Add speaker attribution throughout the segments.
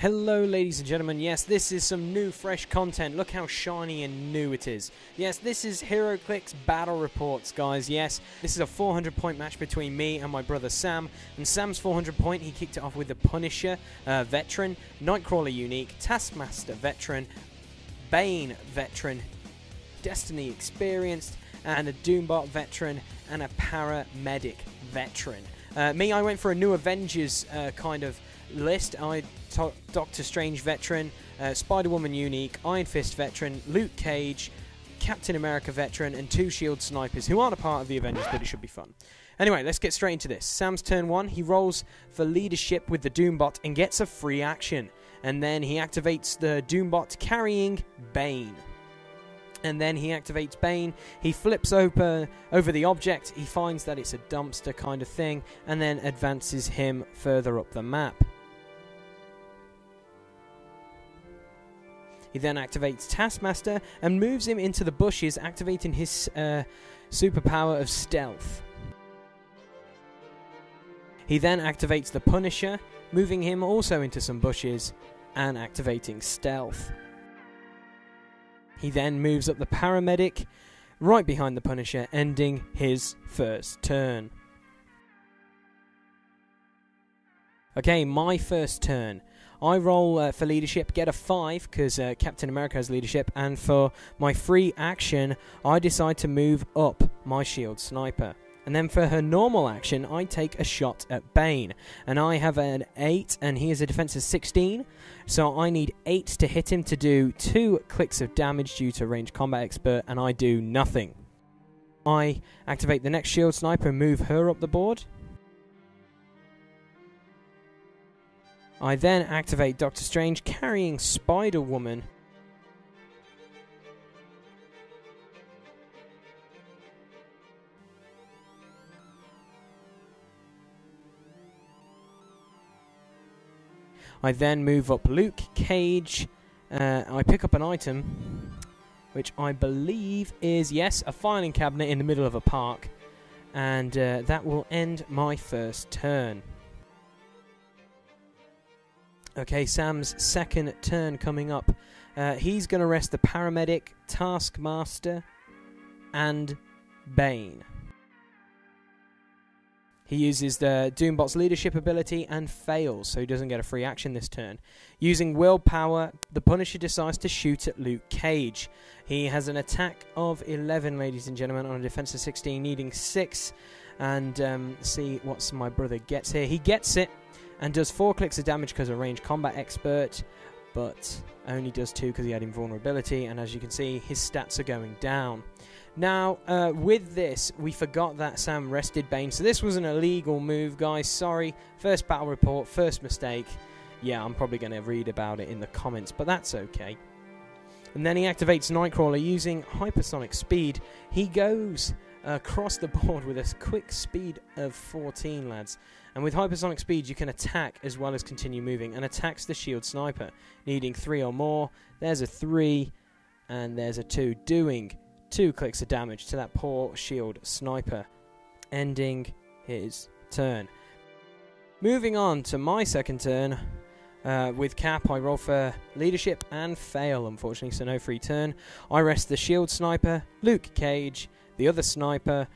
Speaker 1: Hello ladies and gentlemen, yes, this is some new fresh content. Look how shiny and new it is. Yes, this is Heroclix Battle Reports, guys. Yes, this is a 400 point match between me and my brother Sam. And Sam's 400 point, he kicked it off with the Punisher Veteran, Nightcrawler Unique, Taskmaster Veteran, Bane Veteran, Destiny Experienced, and a Doombot Veteran, and a Paramedic Veteran. I went for a new Avengers kind of list. I took Doctor Strange Veteran, Spider-Woman Unique, Iron Fist Veteran, Luke Cage, Captain America Veteran, and 2 Shield Snipers, who aren't a part of the Avengers, but it should be fun. Anyway, let's get straight into this. Sam's turn 1, he rolls for leadership with the Doombot and gets a free action. And then he activates the Doombot carrying Bane. And then he activates Bane, he flips over the object, he finds that it's a dumpster kind of thing, and then advances him further up the map. He then activates Taskmaster and moves him into the bushes, activating his superpower of stealth. He then activates the Punisher, moving him also into some bushes and activating stealth. He then moves up the Paramedic right behind the Punisher, ending his first turn. Okay, my first turn. I roll for leadership, get a 5 because Captain America has leadership, and for my free action, I decide to move up my Shield Sniper. And then for her normal action, I take a shot at Bane. And I have an 8, and he has a defense of 16. So I need 8 to hit him to do 2 clicks of damage due to Range Combat Expert, and I do nothing. I activate the next Shield Sniper and move her up the board. I then activate Doctor Strange carrying Spider-Woman. I then move up Luke Cage. I pick up an item, which I believe is, yes, a filing cabinet in the middle of a park. And that will end my first turn. Okay, Sam's second turn coming up. He's going to rest the Paramedic, Taskmaster, and Bane. He uses the Doombot's leadership ability and fails, so he doesn't get a free action this turn. Using willpower, the Punisher decides to shoot at Luke Cage. He has an attack of 11, ladies and gentlemen, on a defense of 16, needing 6. And see what my brother gets here. He gets it and does 4 clicks of damage because of Range Combat Expert, but only does 2 because he had invulnerability, and as you can see, his stats are going down. Now, with this, we forgot that Sam rested Bane, so this was an illegal move, guys. Sorry, first battle report, first mistake. Yeah, I'm probably going to read about it in the comments, but that's okay. And then he activates Nightcrawler using hypersonic speed. He goes across the board with a quick speed of 14, lads. And with hypersonic speed, you can attack as well as continue moving, and attacks the Shield Sniper, needing 3 or more. There's a 3, and there's a 2, doing 2 clicks of damage to that poor Shield Sniper, ending his turn. Moving on to my second turn, with Cap, I roll for leadership and fail, unfortunately, so no free turn. I rest the Shield Sniper, Luke Cage, the other Sniper,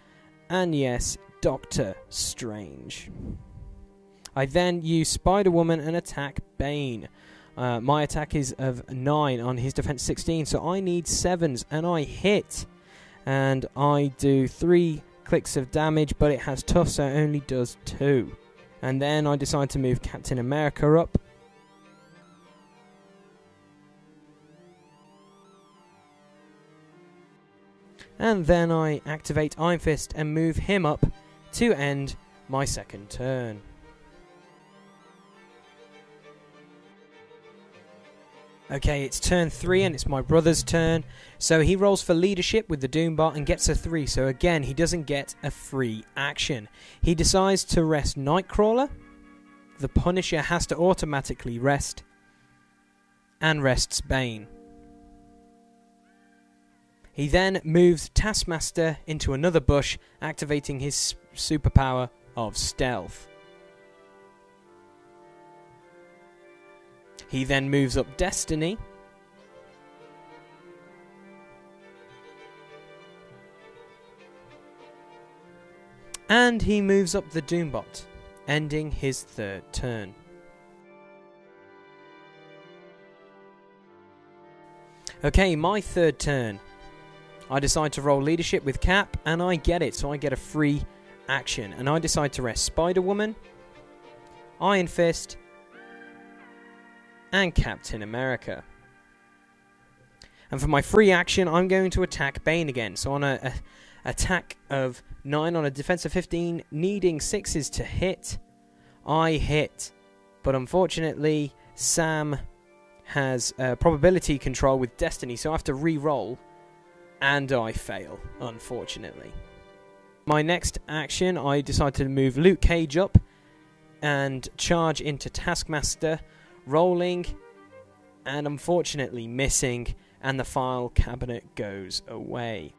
Speaker 1: and yes, Doctor Strange. I then use Spider-Woman and attack Bane. My attack is of 9 on his defense 16, so I need 7s, and I hit. And I do 3 clicks of damage, but it has tough, so it only does 2. And then I decide to move Captain America up. And then I activate Iron Fist and move him up to end my second turn. Okay, it's turn 3 and it's my brother's turn. So he rolls for leadership with the Doombot and gets a 3. So again, he doesn't get a free action. He decides to rest Nightcrawler. The Punisher has to automatically rest. And rests Bane. He then moves Taskmaster into another bush, activating his superpower of stealth. He then moves up Destiny. And he moves up the Doombot, ending his third turn. Okay, my third turn. I decide to roll leadership with Cap, and I get it, so I get a free action. And I decide to rest Spider-Woman, Iron Fist, and Captain America. And for my free action, I'm going to attack Bane again. So on a attack of 9 on a defense of 15, needing 6s to hit, I hit. But unfortunately, Sam has probability control with Destiny, so I have to re-roll, and I fail, unfortunately. My next action, I decide to move Luke Cage up and charge into Taskmaster, rolling, and unfortunately missing, and the file cabinet goes away.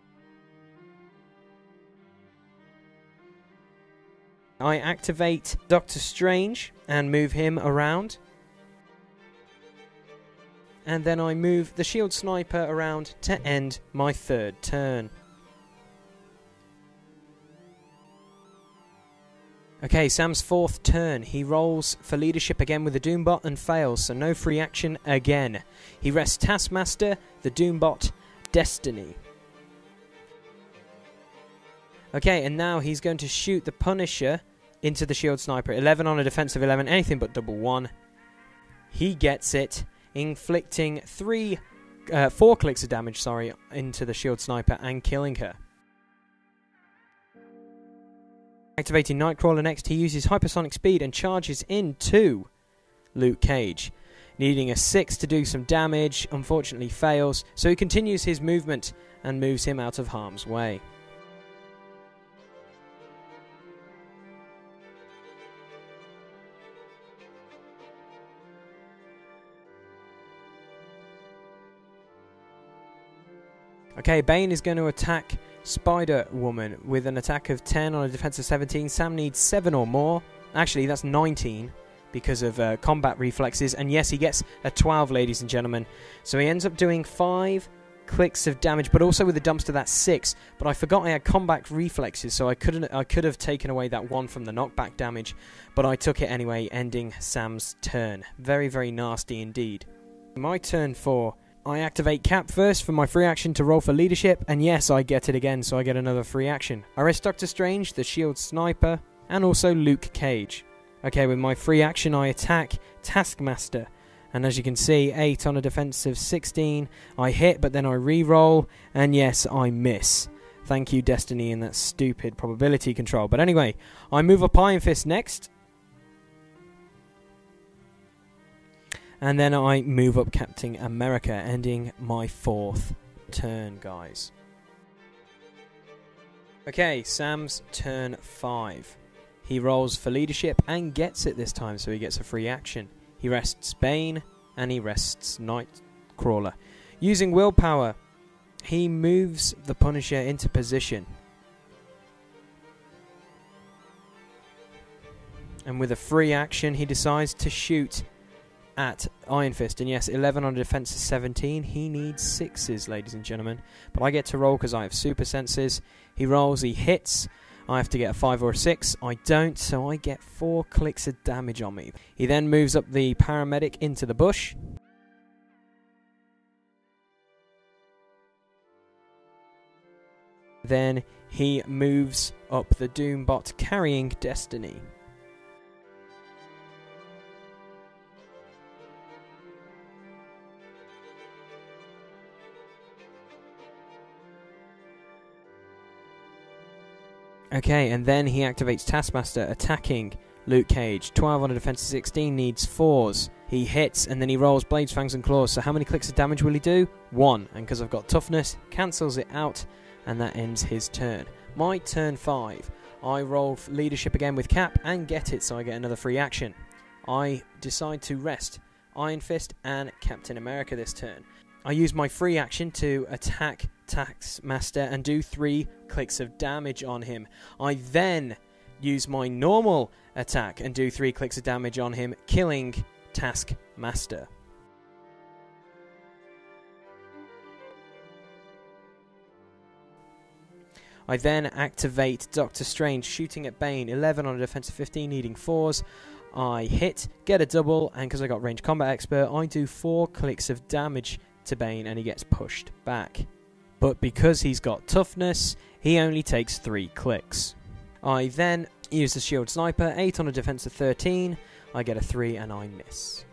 Speaker 1: I activate Doctor Strange and move him around. And then I move the Shield Sniper around to end my third turn. Okay, Sam's fourth turn. He rolls for leadership again with the Doombot and fails, so no free action again. He rests Taskmaster, the Doombot, Destiny. Okay, and now he's going to shoot the Punisher into the Shield Sniper. 11 on a defense of 11, anything but double 1. He gets it, inflicting 4 clicks of damage, into the Shield Sniper and killing her. Activating Nightcrawler next, he uses hypersonic speed and charges into Luke Cage. Needing a 6 to do some damage, unfortunately fails, so he continues his movement and moves him out of harm's way. Okay, Bane is going to attack Spider-Woman with an attack of 10 on a defense of 17. Sam needs 7 or more. Actually, that's 19 because of combat reflexes. And yes, he gets a 12, ladies and gentlemen. So he ends up doing 5 clicks of damage, but also with the dumpster, that's 6. But I forgot I had combat reflexes, so I could have taken away that 1 from the knockback damage. But I took it anyway, ending Sam's turn. Very, very nasty indeed. My turn 4. I activate Cap first for my free action to roll for leadership, and yes, I get it again, so I get another free action. I rest Doctor Strange, the Shield Sniper, and also Luke Cage. Okay, with my free action, I attack Taskmaster, and as you can see, 8 on a defense of 16. I hit, but then I re-roll, and yes, I miss. Thank you, Destiny, and that stupid probability control. But anyway, I move up Iron Fist next. And then I move up Captain America, ending my 4th turn, guys. Okay, Sam's turn 5. He rolls for leadership and gets it this time, so he gets a free action. He rests Bane and he rests Nightcrawler. Using willpower, he moves the Punisher into position. And with a free action, he decides to shoot at Iron Fist, and yes, 11 on a defense of 17. He needs 6s, ladies and gentlemen, but I get to roll because I have super senses. He rolls, he hits. I have to get a 5 or a 6. I don't, so I get 4 clicks of damage on me. He then moves up the paramedic into the bush. Then he moves up the Doombot carrying Destiny. Okay, and then he activates Taskmaster, attacking Luke Cage. 12 on a defense of 16, needs 4s. He hits, and then he rolls Blades, Fangs, and Claws. So how many clicks of damage will he do? 1. And because I've got toughness, cancels it out, and that ends his turn. My turn 5. I roll leadership again with Cap, and get it, so I get another free action. I decide to rest Iron Fist and Captain America this turn. I use my free action to attack Taskmaster and do 3 clicks of damage on him. I then use my normal attack and do 3 clicks of damage on him, killing Taskmaster. I then activate Doctor Strange, shooting at Bane, 11 on a defense of 15, needing 4s. I hit, get a double, and because I got Range Combat Expert, I do 4 clicks of damage to Bane and he gets pushed back. But because he's got toughness, he only takes 3 clicks. I then use the Shield Sniper, 8 on a defense of 13, I get a 3 and I miss.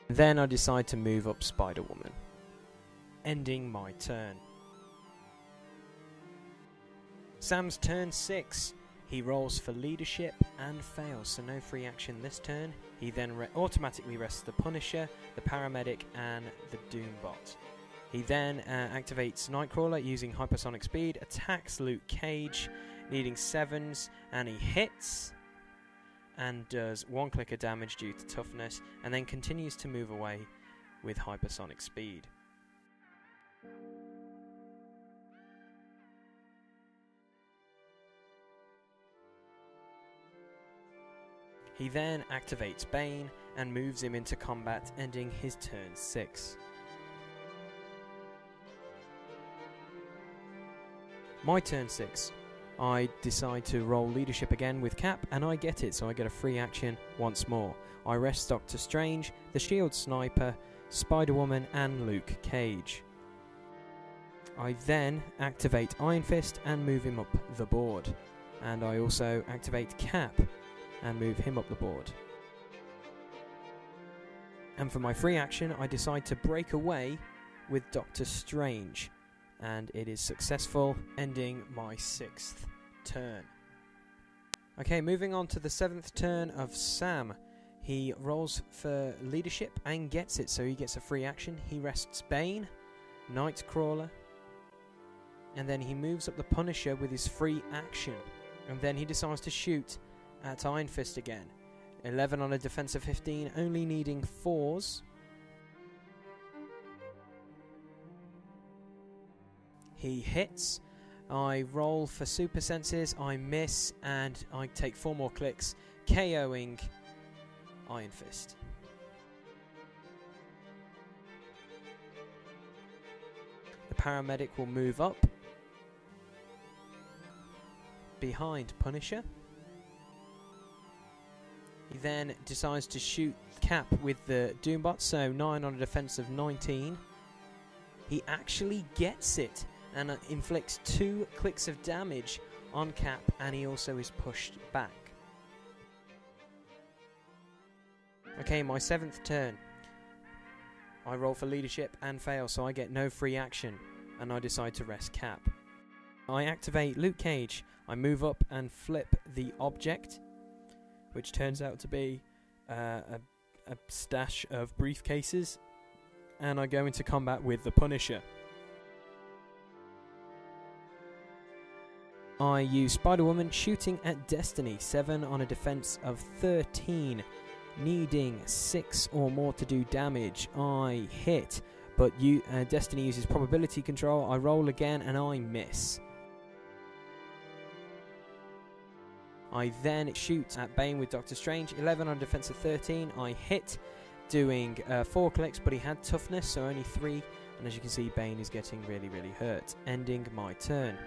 Speaker 1: Then I decide to move up Spider-Woman, ending my turn. Sam's turn 6. He rolls for leadership and fails, so no free action this turn. He then automatically rests the Punisher, the Paramedic, and the Doombot. He then activates Nightcrawler using hypersonic speed, attacks Luke Cage, needing 7s, and he hits, and does 1 click of damage due to toughness, and then continues to move away with hypersonic speed. He then activates Bane and moves him into combat, ending his turn 6. My turn 6. I decide to roll leadership again with Cap, and I get it, so I get a free action once more. I rest Doctor Strange, the Shield Sniper, Spider-Woman, and Luke Cage. I then activate Iron Fist and move him up the board. And I also activate Cap and move him up the board. And for my free action, I decide to break away with Doctor Strange, and it is successful, ending my 6th turn. Okay, moving on to the 7th turn of Sam. He rolls for leadership and gets it, so he gets a free action. He rests Bane, Nightcrawler, and then he moves up the Punisher with his free action, and then he decides to shoot at Iron Fist again. 11 on a defense of 15, only needing 4s. He hits. I roll for super senses, I miss, and I take 4 more clicks, KOing Iron Fist. The Paramedic will move up behind Punisher. He then decides to shoot Cap with the Doombot, so 9 on a defense of 19. He actually gets it and inflicts 2 clicks of damage on Cap, and he also is pushed back. Okay, my 7th turn. I roll for leadership and fail, so I get no free action, and I decide to rest Cap. I activate Luke Cage. I move up and flip the object, which turns out to be a stash of briefcases, and I go into combat with the Punisher. I use Spider-Woman, shooting at Destiny, 7 on a defense of 13, needing 6 or more to do damage. I hit, but Destiny uses probability control. I roll again and I miss. I then shoot at Bane with Doctor Strange, 11 on defense of 13. I hit, doing 4 clicks, but he had toughness, so only 3. And as you can see, Bane is getting really, really hurt, ending my turn.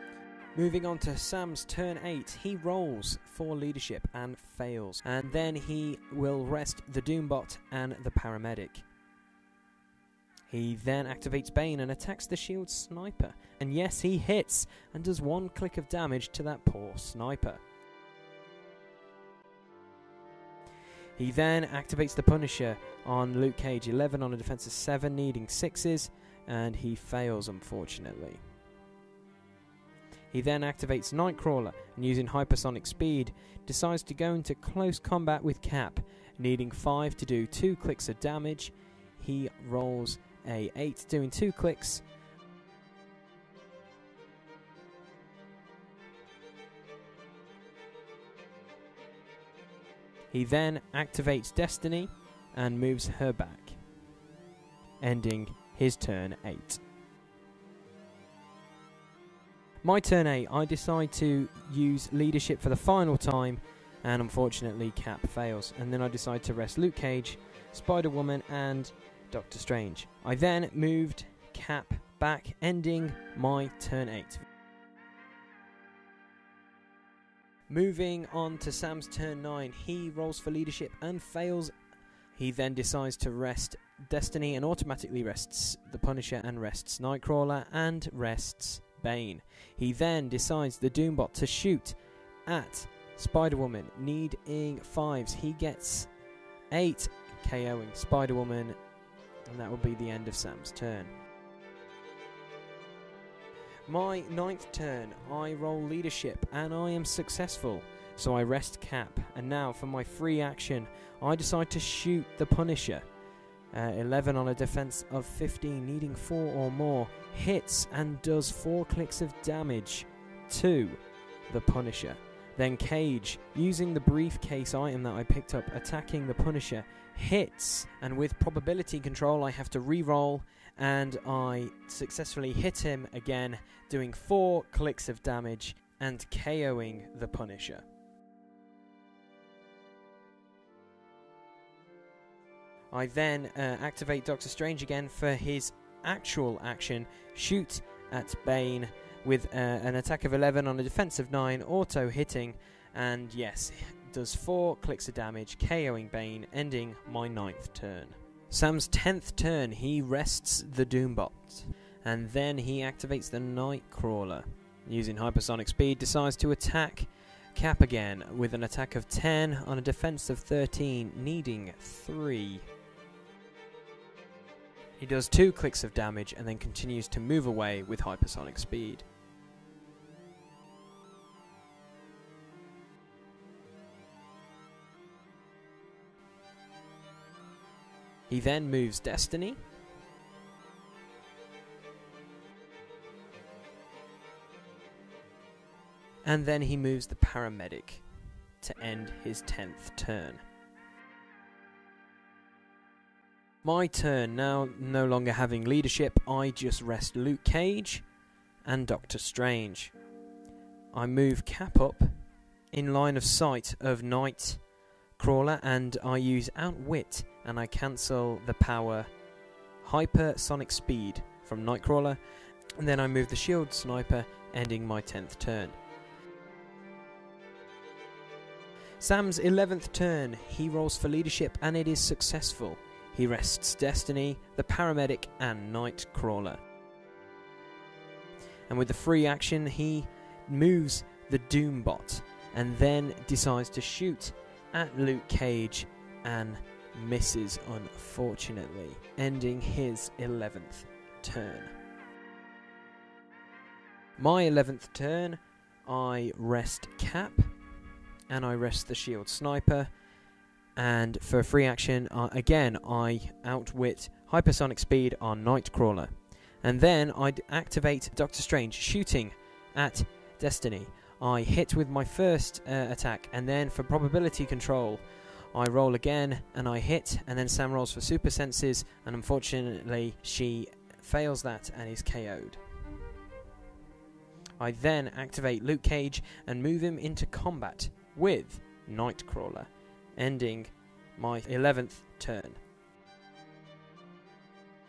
Speaker 1: Moving on to Sam's turn 8, he rolls for leadership and fails. And then he will rest the Doombot and the Paramedic. He then activates Bane and attacks the Shield Sniper. And yes, he hits and does 1 click of damage to that poor sniper. He then activates the Punisher on Luke Cage, 11 on a defense of 7, needing 6s, and he fails, unfortunately. He then activates Nightcrawler, and using hypersonic speed, decides to go into close combat with Cap, needing 5 to do 2 clicks of damage. He rolls a 8, doing 2 clicks. He then activates Destiny and moves her back, ending his turn 8. My turn 8, I decide to use leadership for the final time, and unfortunately Cap fails, and then I decide to rest Luke Cage, Spider-Woman and Doctor Strange. I then moved Cap back, ending my turn 8. Moving on to Sam's turn 9, he rolls for leadership and fails. He then decides to rest Destiny and automatically rests the Punisher and rests Nightcrawler and rests Bane. He then decides the Doombot to shoot at Spider-Woman, needing 5s. He gets 8, KOing Spider-Woman, and that will be the end of Sam's turn. My 9th turn, I roll leadership and I am successful, so I rest Cap. And now for my free action, I decide to shoot the Punisher. 11 on a defense of 15, needing 4 or more, hits and does 4 clicks of damage to the Punisher. Then Cage, using the briefcase item that I picked up, attacking the Punisher, hits, and with probability control I have to re-roll, and I successfully hit him again, doing 4 clicks of damage and KOing the Punisher. I then activate Doctor Strange again for his actual action, shoot at Bane with an attack of 11 on a defense of 9, auto hitting, and yes, does 4 clicks of damage, KOing Bane, ending my 9th turn. Sam's 10th turn, he rests the Doombot, and then he activates the Nightcrawler. Using hypersonic speed, decides to attack Cap again with an attack of 10 on a defense of 13, needing 3. He does 2 clicks of damage and then continues to move away with hypersonic speed. He then moves Destiny. And then he moves the Paramedic to end his 10th turn. My turn, now no longer having leadership, I just rest Luke Cage and Doctor Strange. I move Cap up in line of sight of Nightcrawler and I use Outwit and I cancel the power Hypersonic Speed from Nightcrawler, and then I move the Shield Sniper, ending my 10th turn. Sam's 11th turn, he rolls for leadership and it is successful. He rests Destiny, the Paramedic, and Nightcrawler. And with the free action, he moves the Doombot and then decides to shoot at Luke Cage and misses, unfortunately, ending his 11th turn. My 11th turn, I rest Cap and I rest the Shield Sniper. And for free action, again, I outwit Hypersonic Speed on Nightcrawler. And then I'd activate Doctor Strange, shooting at Destiny. I hit with my first attack, and then for probability control, I roll again, and I hit, and then Sam rolls for Super Senses, and unfortunately, she fails that and is KO'd. I then activate Luke Cage and move him into combat with Nightcrawler, ending my 11th turn.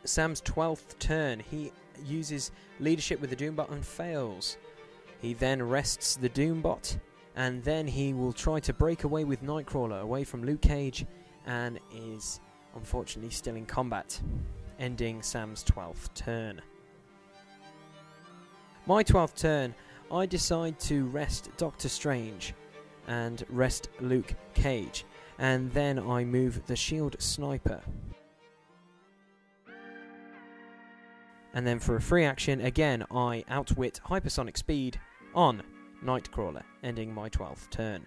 Speaker 1: Sam's 12th turn, he uses leadership with the Doombot and fails. He then rests the Doombot, and then he will try to break away with Nightcrawler away from Luke Cage, and is unfortunately still in combat, ending Sam's 12th turn. My 12th turn, I decide to rest Doctor Strange and rest Luke Cage, and then I move the Shield Sniper. And then for a free action, again I outwit Hypersonic Speed on Nightcrawler, ending my 12th turn.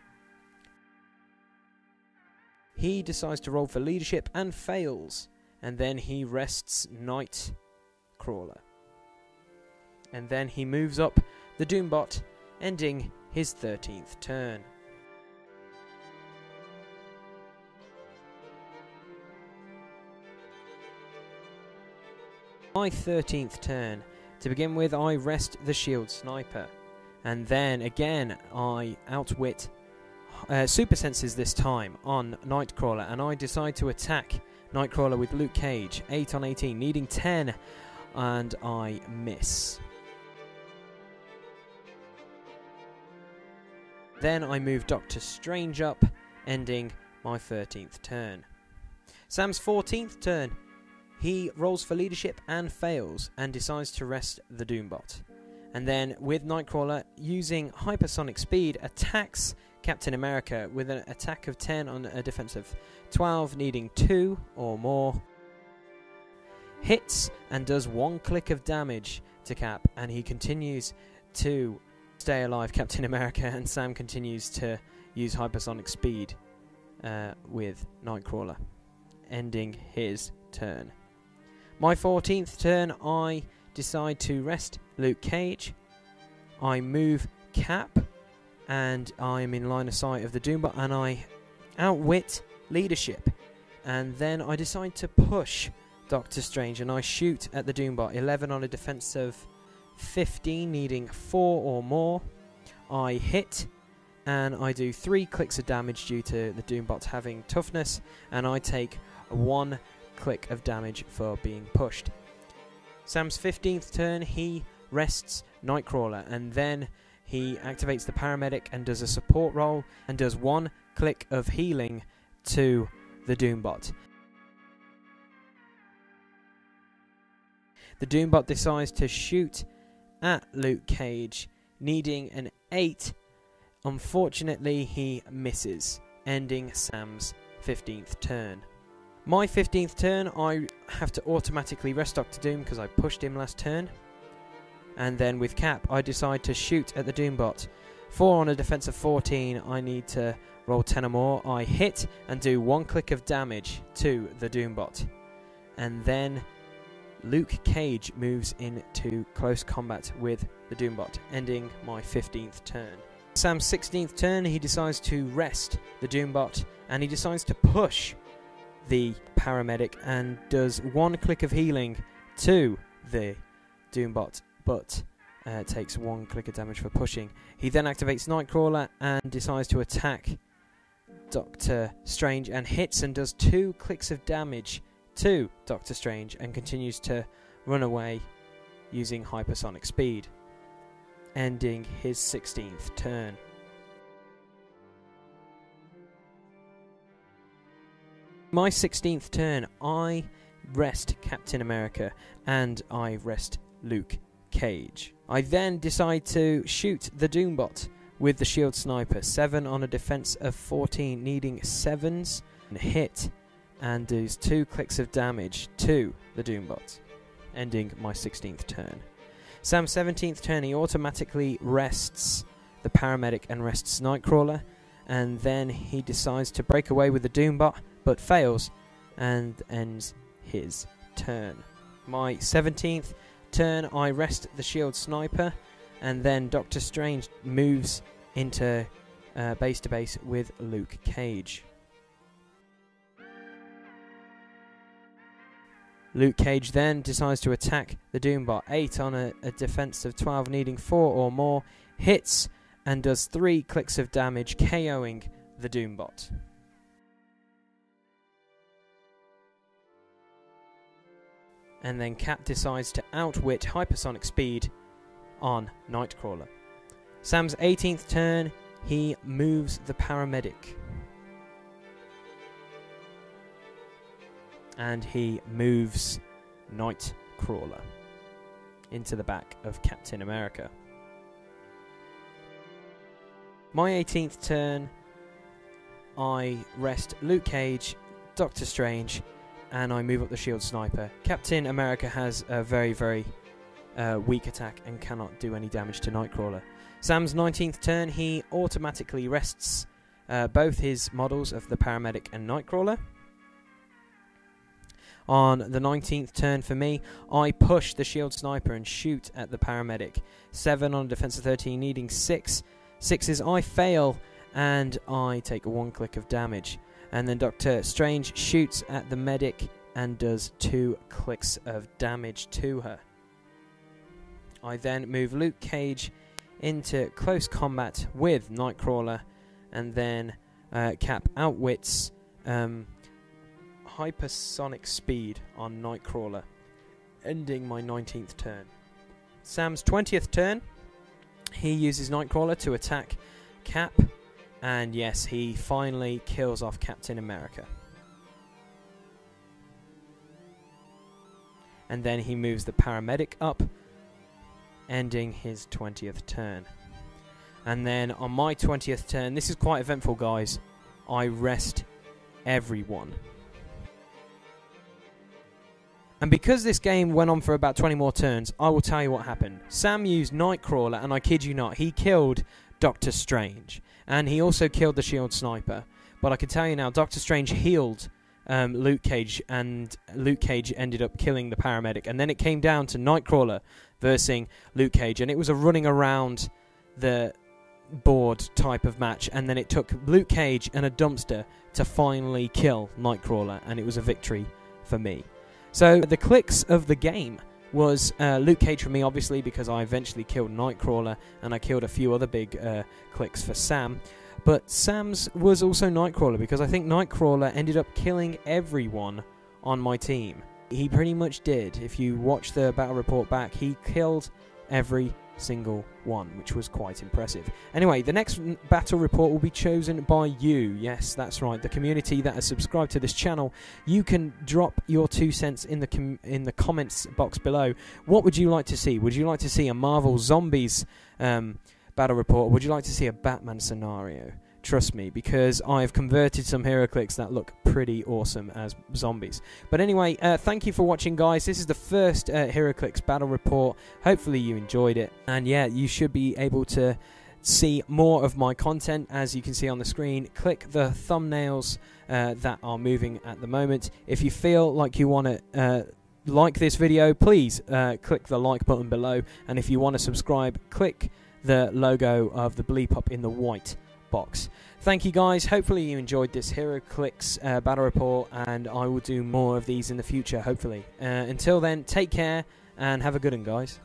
Speaker 1: He decides to roll for leadership and fails, and then he rests Nightcrawler. And then he moves up the Doombot, ending his 13th turn. My 13th turn. To begin with, I rest the Shield Sniper. And then, again, I outwit Super Senses this time on Nightcrawler. And I decide to attack Nightcrawler with Luke Cage. 8 on 18, needing 10. And I miss. Then I move Doctor Strange up, ending my 13th turn. Sam's 14th turn. He rolls for leadership and fails, and decides to rest the Doombot. And then, with Nightcrawler, using hypersonic speed, attacks Captain America with an attack of 10 on a defense of 12, needing 2 or more. Hits and does 1 click of damage to Cap, and he continues to stay alive, Captain America, and Sam continues to use hypersonic speed with Nightcrawler, ending his turn. My 14th turn, I decide to rest Luke Cage. I move Cap, and I am in line of sight of the Doombot, and I outwit leadership. And then I decide to push Doctor Strange, and I shoot at the Doombot. 11 on a defense of 15, needing 4 or more. I hit, and I do 3 clicks of damage due to the Doombot having toughness, and I take 1 click of damage for being pushed. Sam's 15th turn, he rests Nightcrawler, and then he activates the paramedic and does a support roll and does 1 click of healing to the Doombot. The Doombot decides to shoot at Luke Cage, needing an 8. Unfortunately, he misses, ending Sam's 15th turn. My 15th turn, I have to automatically rest Doctor Doom because I pushed him last turn. And then with Cap, I decide to shoot at the Doombot. 4 on a defense of 14, I need to roll 10 or more. I hit and do 1 click of damage to the Doombot. And then Luke Cage moves into close combat with the Doombot, ending my 15th turn. Sam's 16th turn, he decides to rest the Doombot, and he decides to push the paramedic and does 1 click of healing to the Doombot, but takes 1 click of damage for pushing. He then activates Nightcrawler and decides to attack Doctor Strange and hits and does 2 clicks of damage to Doctor Strange and continues to run away using hypersonic speed, ending his 16th turn. My 16th turn, I rest Captain America and I rest Luke Cage. I then decide to shoot the Doombot with the shield sniper. 7 on a defense of 14, needing 7s, and hit and does 2 clicks of damage to the Doombot, ending my 16th turn. Sam's 17th turn, he automatically rests the paramedic and rests Nightcrawler, and then he decides to break away with the Doombot, but fails and ends his turn. My 17th turn, I rest the shield sniper, and then Doctor Strange moves into base to base with Luke Cage. Luke Cage then decides to attack the Doombot. 8 on a defense of 12, needing 4 or more, hits and does 3 clicks of damage, KOing the Doombot. And then Cap decides to outwit hypersonic speed on Nightcrawler. Sam's 18th turn, he moves the paramedic. And he moves Nightcrawler into the back of Captain America. My 18th turn, I rest Luke Cage, Doctor Strange, and I move up the shield sniper. Captain America has a very, very weak attack and cannot do any damage to Nightcrawler. Sam's 19th turn, he automatically rests both his models of the paramedic and Nightcrawler. On the 19th turn for me, I push the shield sniper and shoot at the paramedic. 7 on a defense of 13, needing 6. 6s, I fail, and I take 1 click of damage. And then Doctor Strange shoots at the medic and does 2 clicks of damage to her. I then move Luke Cage into close combat with Nightcrawler, and then Cap outwits hypersonic speed on Nightcrawler, ending my 19th turn. Sam's 20th turn, he uses Nightcrawler to attack Cap, and yes, he finally kills off Captain America. And then he moves the paramedic up, ending his 20th turn. And then on my 20th turn, this is quite eventful, guys, I rest everyone. And because this game went on for about 20 more turns, I will tell you what happened. Sam used Nightcrawler, and I kid you not, he killed Doctor Strange. And he also killed the Shield Sniper. But I can tell you now, Doctor Strange healed Luke Cage, and Luke Cage ended up killing the paramedic. And then it came down to Nightcrawler versus Luke Cage, and it was a running around the board type of match. And then it took Luke Cage and a dumpster to finally kill Nightcrawler, and it was a victory for me. So the clicks of the game was Luke Cage for me, obviously, because I eventually killed Nightcrawler, and I killed a few other big clicks for Sam. But Sam's was also Nightcrawler, because I think Nightcrawler ended up killing everyone on my team. He pretty much did. If you watch the battle report back, he killed every single one, which was quite impressive. Anyway, the next battle report will be chosen by you. Yes, that's right, the community that has subscribed to this channel. You can drop your 2 cents in the comments box below. What would you like to see? Would you like to see a Marvel Zombies battle report, or would you like to see a Batman scenario? Trust me, because I've converted some Heroclix that look pretty awesome as zombies. But anyway, thank you for watching, guys. This is the first Heroclix battle report. Hopefully you enjoyed it. And yeah, you should be able to see more of my content, as you can see on the screen. Click the thumbnails that are moving at the moment. If you feel like you want to like this video, please click the like button below. And if you want to subscribe, click the logo of the bleep up in the white box. Thank you, guys. Hopefully you enjoyed this Heroclix battle report, and I will do more of these in the future, hopefully. Until then, take care and have a good one, guys.